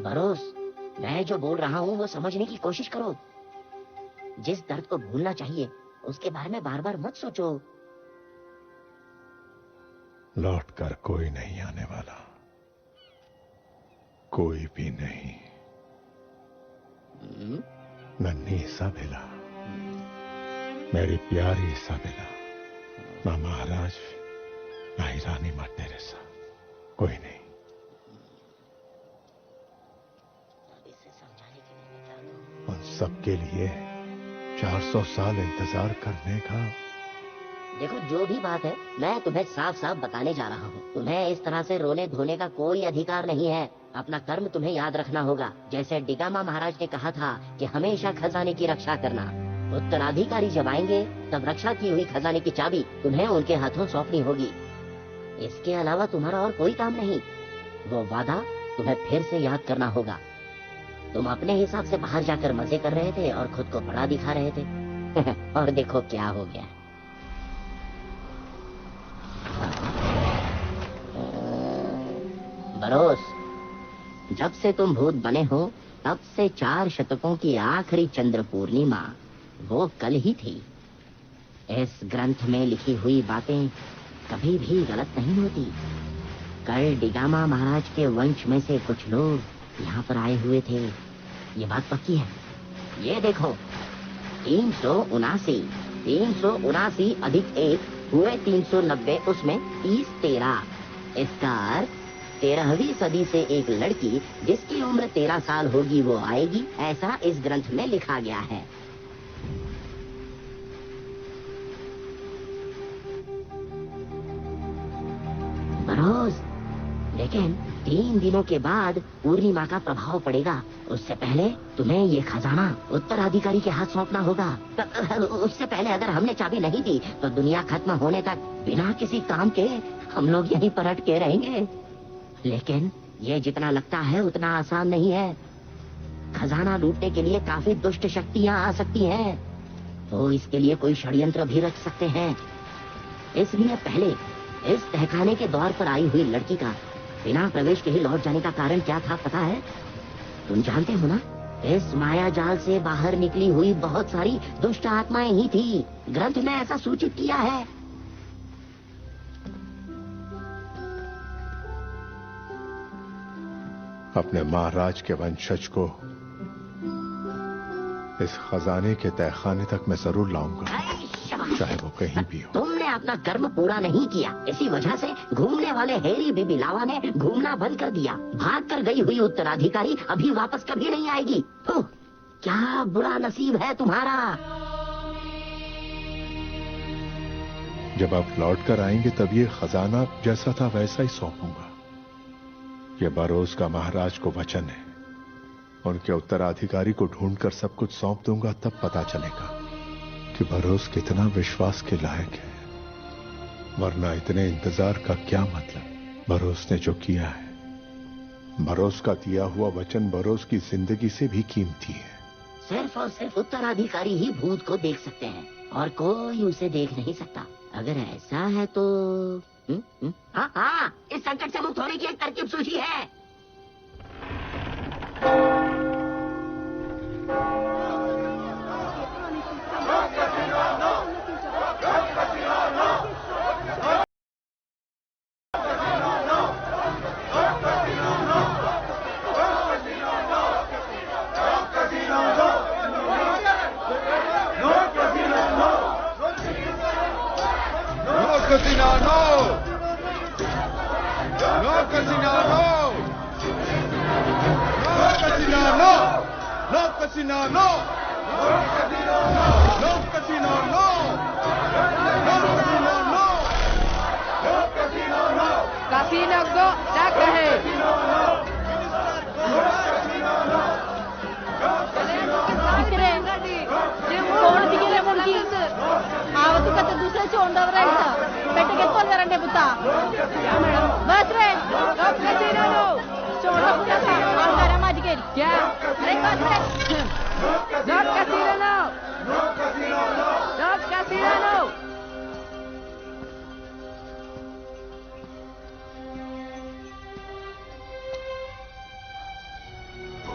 भरोस, मैं जो बोल रहा हूँ वो समझने की कोशिश करो। जिस दर्द को भूलना चाहिए उसके बारे में बार बार मत सोचो। लौट कर कोई नहीं आने वाला, कोई भी नहीं। नन्ही इसाबेला, मेरी प्यारी इसाबेला, ना महाराज ना ही रानी माँ टेरेसा, कोई नहीं। उन सबके लिए 400 साल इंतजार करने का। देखो, जो भी बात है मैं तुम्हें साफ साफ बताने जा रहा हूँ। तुम्हें इस तरह से रोने धोने का कोई अधिकार नहीं है। अपना कर्म तुम्हें याद रखना होगा। जैसे डिगामा महाराज ने कहा था कि हमेशा खजाने की रक्षा करना। उत्तराधिकारी जब आएंगे तब रक्षा की हुई खजाने की चाबी तुम्हें उनके हाथों सौंपनी होगी। इसके अलावा तुम्हारा और कोई काम नहीं। वो वादा तुम्हें फिर से याद करना होगा। तुम अपने हिसाब से बाहर जाकर मजे कर रहे थे और खुद को बड़ा दिखा रहे थे और देखो क्या हो गया। बरोस, जब से तुम भूत बने हो तब से 4 शतकों की आखिरी चंद्र पूर्णिमा वो कल ही थी। इस ग्रंथ में लिखी हुई बातें कभी भी गलत नहीं होती। कल डिगामा महाराज के वंश में से कुछ लोग यहाँ पर आए हुए थे, ये बात पक्की है। ये देखो, 379 अधिक 1 हुए 390, उसमें 30 13। इसका अर्थ 13वीं सदी से एक लड़की जिसकी उम्र 13 साल होगी वो आएगी, ऐसा इस ग्रंथ में लिखा गया है। बरोस, लेकिन 3 दिनों के बाद पूर्णिमा का प्रभाव पड़ेगा। उससे पहले तुम्हें ये खजाना उत्तराधिकारी के हाथ सौंपना होगा। उससे पहले अगर हमने चाबी नहीं दी तो दुनिया खत्म होने तक बिना किसी काम के हम लोग यहीं पर अटके रहेंगे। लेकिन ये जितना लगता है उतना आसान नहीं है। खजाना लूटने के लिए काफी दुष्ट शक्तियां आ सकती हैं। तो इसके लिए कोई षड्यंत्र भी रच सकते हैं। इसलिए पहले इस तहखाने के द्वार पर आई हुई लड़की का बिना प्रवेश के ही लौट जाने का कारण क्या था पता है? तुम जानते हो ना, इस माया जाल से बाहर निकली हुई बहुत सारी दुष्ट आत्माएं ही थी। ग्रंथ में ऐसा सूचित किया है। अपने महाराज के वंशज को इस खजाने के तहखाने तक मैं जरूर लाऊंगा, चाहे वो कहीं भी हो। तुमने अपना कर्म पूरा नहीं किया, इसी वजह से घूमने वाले हेरी बेबी लावा ने घूमना बंद कर दिया। भाग कर गई हुई उत्तराधिकारी अभी वापस कभी नहीं आएगी। क्या बुरा नसीब है तुम्हारा। जब आप लौट कर आएंगे तब ये खजाना जैसा था वैसा ही सौंपूंगा। ये बरोस का महाराज को वचन है। उनके उत्तराधिकारी को ढूंढकर सब कुछ सौंप दूंगा, तब पता चलेगा कि बरोस कितना विश्वास के लायक है। वरना इतने इंतजार का क्या मतलब। बरोस ने जो किया है, बरोस का दिया हुआ वचन बरोस की जिंदगी से भी कीमती है। सिर्फ और सिर्फ उत्तराधिकारी ही भूत को देख सकते हैं और कोई उसे देख नहीं सकता। अगर ऐसा है तो हाँ, इस संकट से मुक्त होने की एक तरकीब सूझी है।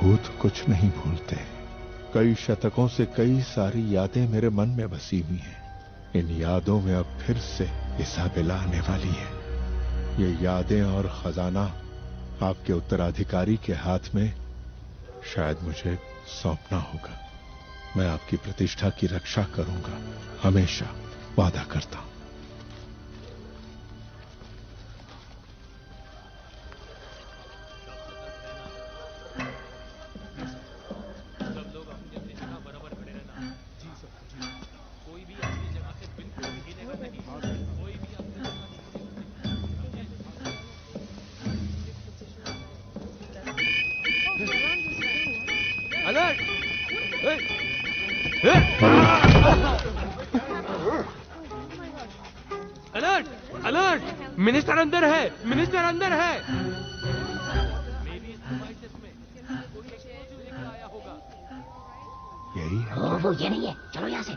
भूत कुछ नहीं भूलते। कई शतकों से कई सारी यादें मेरे मन में बसी हुई हैं। इन यादों में अब फिर से इसाबेला आने वाली है। ये यादें और खजाना आपके उत्तराधिकारी के हाथ में शायद मुझे सौंपना होगा। मैं आपकी प्रतिष्ठा की रक्षा करूंगा, हमेशा वादा करता हूं। अलर्ट! अलर्ट! मिनिस्टर अंदर है! मिनिस्टर अंदर है! यही है। वो ये नहीं है, चलो यहाँ से।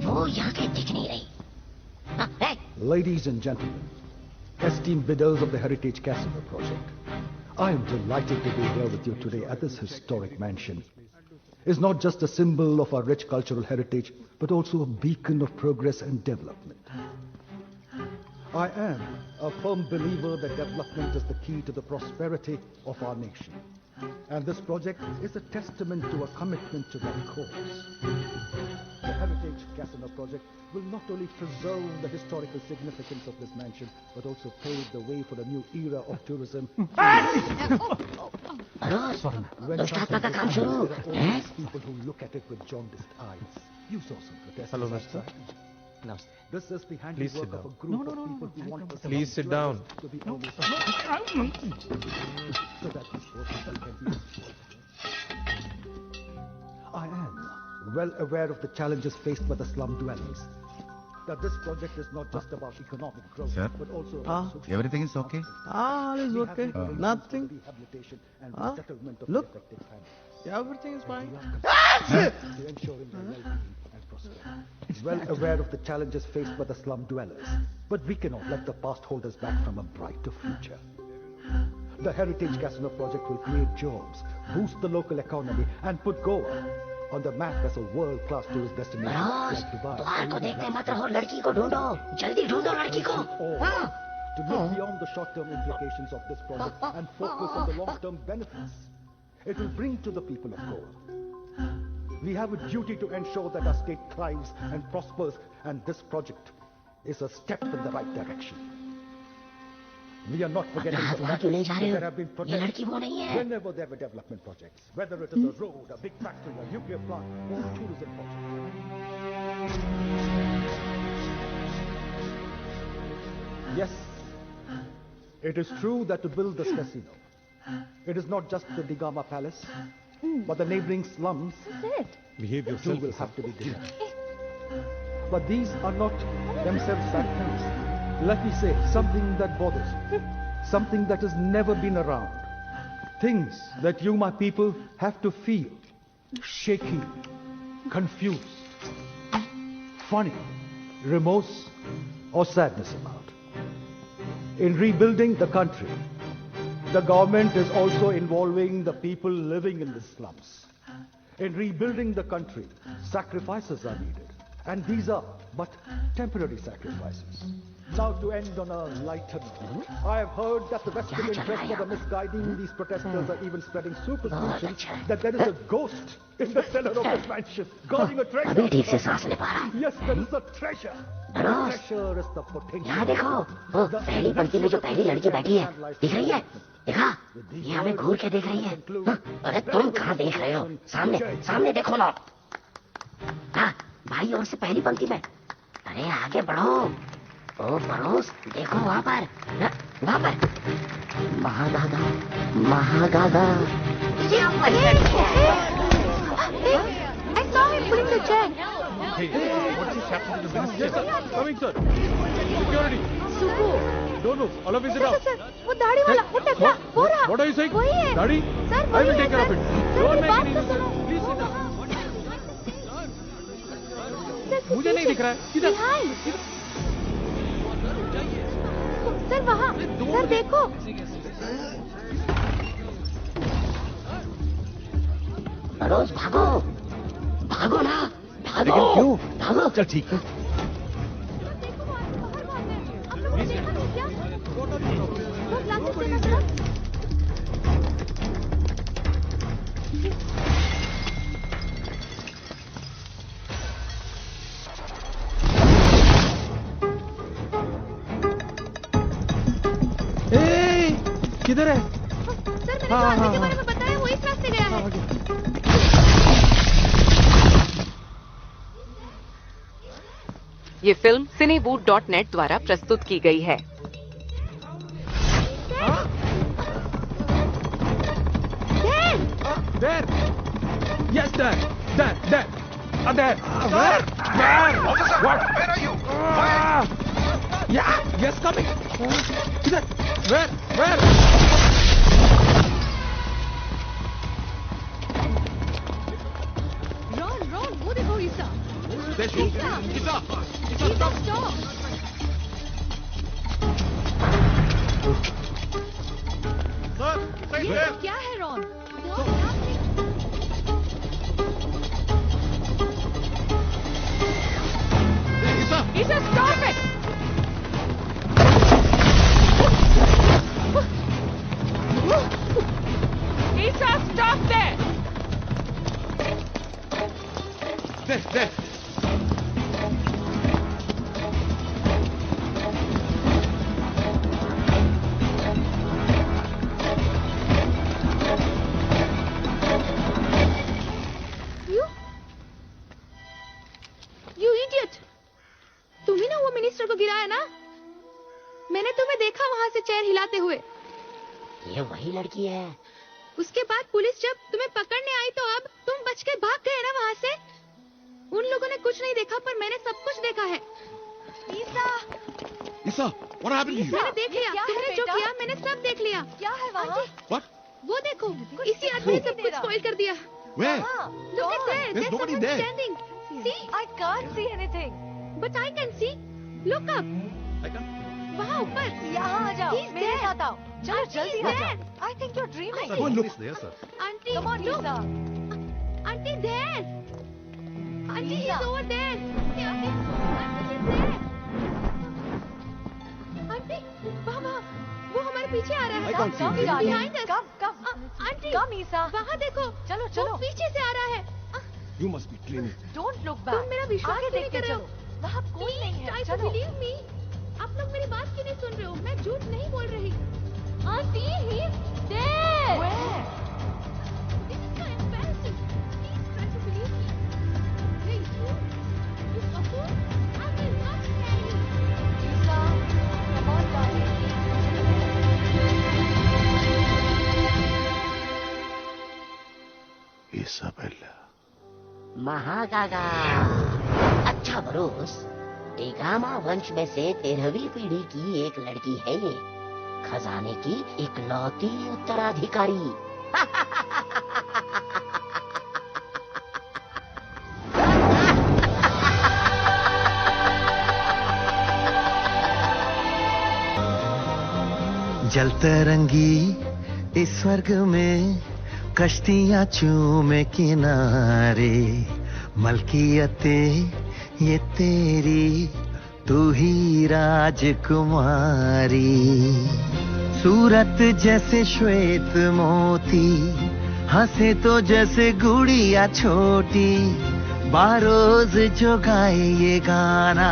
वो यहाँ के दिख नहीं रही। Ladies and gentlemen, esteemed bidders of the Heritage Casino project, I am delighted to be here with you today at this historic mansion. It's not just a symbol of our rich cultural heritage, but also a beacon of progress and development. I am a firm believer that development is the key to the prosperity of our nation. And this project is a testament to a commitment to that cause. The Heritage Casino project will not only preserve the historical significance of this mansion, but also pave the way for a new era of tourism. When people who look at it with jaundiced eyes, you saw some protesters. Hello, mister. Namaste. This is the handiwork of a group of people who want us Please sit down. to be always so that this process can be destroyed. I am well aware of the challenges faced by the slum dwellers. That this project is not just about economic growth, Sir? but also about social Everything is okay? All is We have okay. been arranging Nothing. for rehabilitation and Ah, resettlement of look. the affected families. Everything is fine. To ensuring their well-being and prosperity. Well aware of the challenges faced by the slum dwellers, but we cannot let the past hold us back from a brighter future. The Heritage Casino project will create jobs, boost the local economy, and put Goa on the map as a world-class tourist destination boroughs, like Dubai. द्वार को देखते मत रहो, लड़की को ढूंढो, जल्दी ढूंढो लड़की को। हाँ। To look beyond the short-term implications of this project and focus on the long-term benefits it will bring to the people of Goa. We have a duty to ensure that our state thrives and prospers, and this project is a step in the right direction. We are not forgetting हाथ the वहाँ fact क्यों ले जा that रहे there हो? have been ये projects लड़की वो नहीं है। whenever there were development projects, whether it is a road, a big factory, a nuclear plant, or a tourism project. Yes, it is true that to build this casino, it is not just the Digama Palace, but the neighboring slums Behave too will have to be developed. But these are not themselves bad things. Let me say something that bothers you, something that has never been around. Things that you, my people, have to feel shaky, confused, funny, remorse, or sadness about. In rebuilding the country, the government is also involving the people living in the slums. In rebuilding the country, sacrifices are needed. And these are but temporary sacrifices. Now to end on a lighter note, I have heard that the Western interests are misguiding these protesters are even spreading superstitions that there is a ghost in the cellar of this mansion, guarding a अभी treasure. ठीक से सांस ले पा रहा है। Yes, there is a treasure. The Bros, treasure is the potential. यहाँ देखो, वो पहली पंक्ति में जो पहली लड़की बैठी है, दिख रही है? देखा? ये हमें घूर के देख रही है। हाँ, अरे तुम कहाँ देख रहे हो? सामने, सामने देखो ना। हाँ, भाई और से पहली पंक्ति में। अरे आगे बढ़ो। ओ पड़ोस, देखो वहाँ पर, वहाँ पर। महागागा, महागागा। ये वही लड़की है। I saw him putting the check. Hey, what's this happening to the minister? Yes, sir. Coming, sir. Security. सुबु। Don't move. All of you sit sir, down. Sir, वो दाढ़ी वाला, वो टकला, वो रहा। What are you saying? वही है। Daddy? Sir, I वही will है, take care of sir. it. Sir, Don't मेरी make बात any तो nuisance. सुनो। Please sit down. सर, मुझे नहीं दिख रहा है। किधर? Behind. सर वहाँ, सर देखो। सरोज भागो, भागो ना, भागो। लेकिन क्यों? भागो। चल ठीक है। देखो बाहर भाग रहे हैं। आप लोगों ने देखा नहीं क्या? वो ग्लासेस देना जरा। किधर है? सर मैंने जो आदमी के बारे में बताया वो इस रास्ते गया है। ये फिल्म cinewood.net द्वारा प्रस्तुत की गई है। There. Yes, there. There. There. There. Where? Officer, what? Where are you? Yeah. Yes, coming. Kiधर? Where? Where? Ron, वो देखो ईसा। देखो. ईसा, stop. Sir, ये क्या है Ron? Isa, stop it. Isa, stop there! There. You idiot! तुम ही ना वो मिनिस्टर को गिराया ना? मैंने तुम्हें देखा वहाँ से चेयर हिलाते हुए। ये वही लड़की है। उसके बाद पुलिस जब तुम्हें पकड़ने आई तो अब तुम बच के भाग गए ना वहाँ से? उन लोगों ने कुछ नहीं देखा पर मैंने सब कुछ देखा है। Isa, what happened to you? मैंने देख लिया, तुमने जो किया मैंने सब देख लिया। क्या है वहाँ? What? वो देखो, इसी आदमी ने सब कुछ स्पॉइल कर दिया। Where? Look at there, There's nobody someone there. standing. See? I can't see anything. But I can see. Look up. I can't. वहाँ ऊपर। यहाँ आ जाओ, He's मेरे there. साथ आओ। चलो Auntie, जल्दी he's आ there. जाओ। I think you're dreaming. Go and look. There, sir. Auntie, Come on, look. Lisa. Auntie, there. Auntie, Lisa. he's over there. Hey, Auntie, he's there. Auntie, वहाँ, वो हमारे पीछे आ रहा है। I can't see him. He's darling. behind us. Come. Auntie, Come, Isa. वहाँ देखो। चलो, वो चलो। पीछे से आ रहा है। You must be dreaming. Don't look back. तुम मेरा विश्वास आगे क्यों देख नहीं के कर रहे हो? चलो। वहाँ कोई नहीं Please है। try to चलो। believe me. आप लोग मेरी बात क्यों नहीं सुन रहे हो? मैं झूठ नहीं बोल रही। Auntie, he's there. Where? This is so embarrassing. Please try to believe me. Hey, you fool! I will not tell you. Lisa, come on, darling. Isabella. महागागा। अच्छा बरोस, टेगामा वंश में से 13वीं पीढ़ी की एक लड़की है ये, खजाने की इकलौती उत्तराधिकारी। जलतरंगी इस स्वर्ग में कश्तियां चूमे किनारे, मलकियते ये तेरी, तू ही राजकुमारी। सूरत जैसे श्वेत मोती, हंसे तो जैसे गुड़िया छोटी। बारोज जो गाए ये गाना,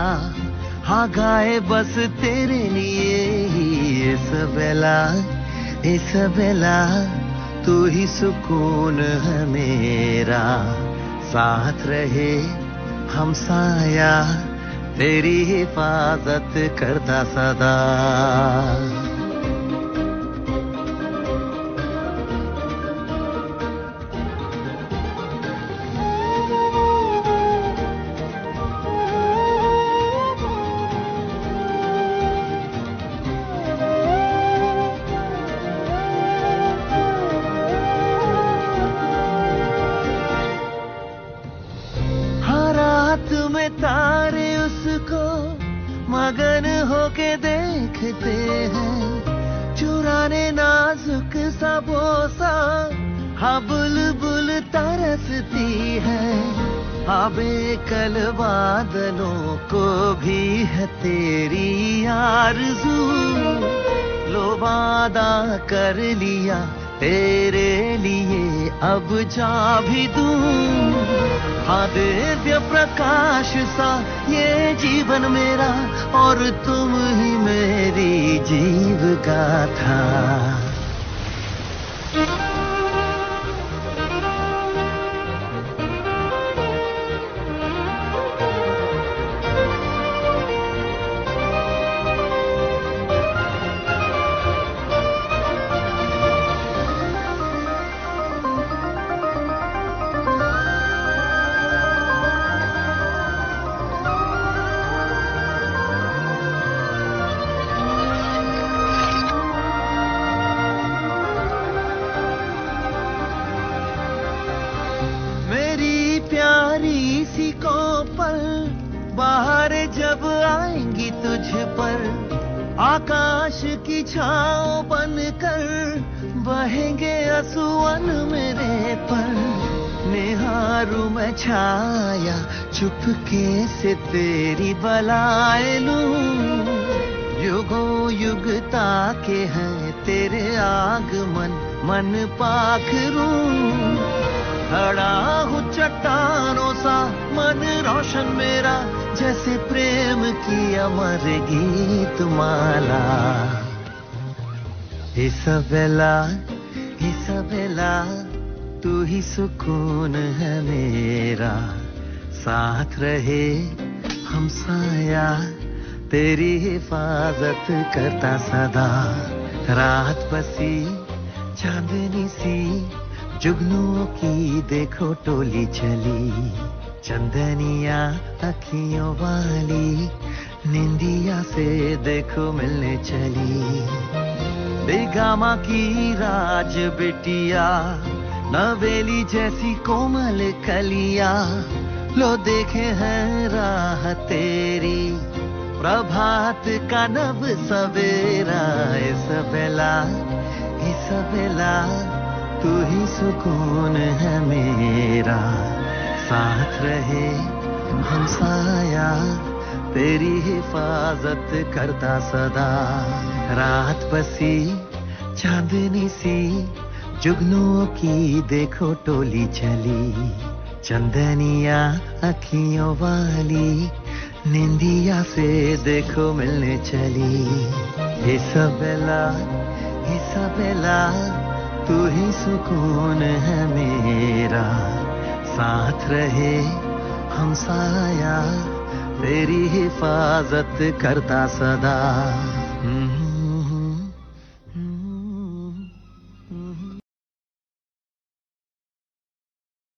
हाँ गाए बस तेरे लिए ही। इसबेला तू ही सुकून है मेरा, साथ रहे हमसाया, तेरी हिफाजत करता सदा। तारे उसको मगन होके देख देखते हैं चुराने नाजुक सा बोसा, हाँ बुलबुल तरसती है, हाँ बेकल बादलों को भी है तेरी आरज़ू। लो वादा कर लिया तेरे लिए अब जा भी दूं, हाँ दिव्य प्रकाश सा ये जीवन मेरा और तुम ही मेरी जीव गाथा। प्यारी सी कोपल बाहर जब आएंगी तुझ पर, आकाश की छाँव बनकर बहेंगे असुवन मेरे पर। निहारू मैं छाया चुपके से तेरी बलाए लूं, युगों युग ताके हैं तेरे आगमन मन पाखरूं। खड़ा हूँ चट्टानों सा मन रोशन मेरा, जैसे प्रेम की अमर गीत माला। इसाबेला इसाबेला तू ही सुकून है मेरा, साथ रहे हमसाया तेरी हिफाजत करता सदा। रात बसी चांदनी सी जुगनुओं की देखो टोली चली, चंदनिया अखियों वाली निंदिया से देखो मिलने चली। बेगामा की राज बिटिया नवेली जैसी कोमल कलिया, लो देखे हैं राह तेरी प्रभात का नव सवेरा। इसाबेला इसाबेला तू ही सुकून है मेरा, साथ रहे हमसाया तेरी हिफाजत करता सदा। रात बसी चांदनी सी जुगनुओं की देखो टोली चली, चंदनिया अखियों वाली निंदिया से देखो मिलने चली। इसाबेला इसाबेला तू ही सुकून है मेरा, साथ रहे हमसाया तेरी हिफाजत करता सदा।